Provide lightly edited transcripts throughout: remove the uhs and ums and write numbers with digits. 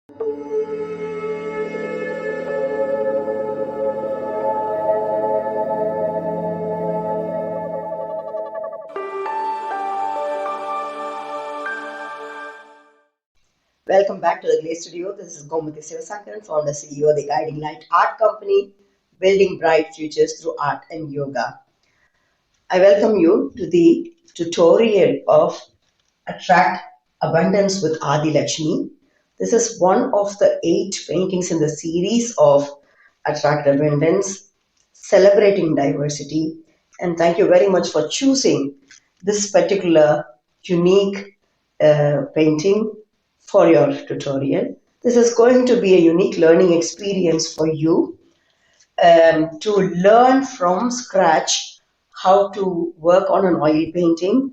Welcome back to the GLAC studio. This is Gomati Sivasankaran, founder CEO of the Guiding Light Art Company, building bright futures through art and yoga. I welcome you to the tutorial of Attract Abundance with Adi Lakshmi. This is one of the 8 paintings in the series of Attract Abundance, celebrating diversity. And thank you very much for choosing this particular unique painting for your tutorial. This is going to be a unique learning experience for you to learn from scratch how to work on an oil painting,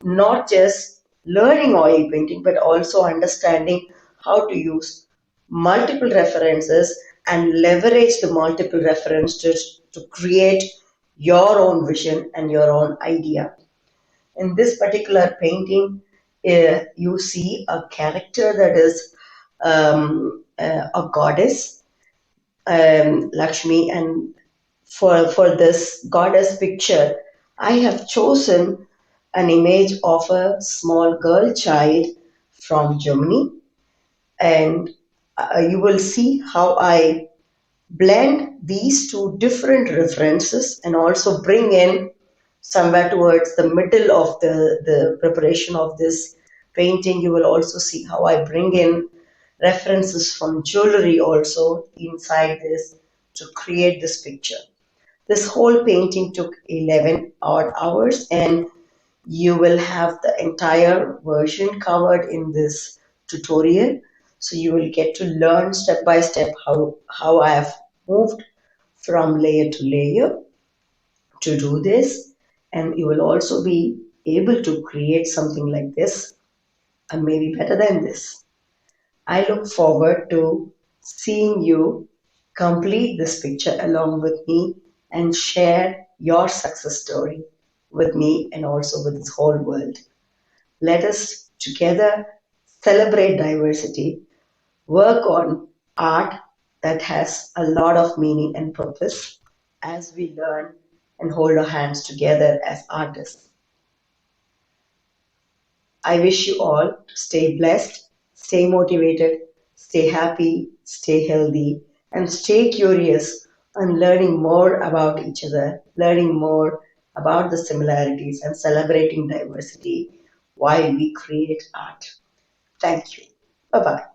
not just learning oil painting, but also understanding how to use multiple references and leverage the multiple references to create your own vision and your own idea. In this particular painting, you see a character that is a goddess, Lakshmi, and for this goddess picture, I have chosen an image of a small girl child from Germany, and you will see how I blend these two different references and also bring in somewhere towards the middle of the preparation of this painting. You will also see how I bring in references from jewelry also inside this to create this picture. This whole painting took 11 odd hours, and you will have the entire version covered in this tutorial. So you will get to learn step by step how I have moved from layer to layer to do this. And you will also be able to create something like this and maybe better than this. I look forward to seeing you complete this picture along with me and share your success story with me and also with this whole world. Let us together celebrate diversity, work on art that has a lot of meaning and purpose as we learn and hold our hands together as artists. I wish you all to stay blessed, stay motivated, stay happy, stay healthy, and stay curious on learning more about each other, learning more about the similarities, and celebrating diversity while we create art. Thank you. Bye bye.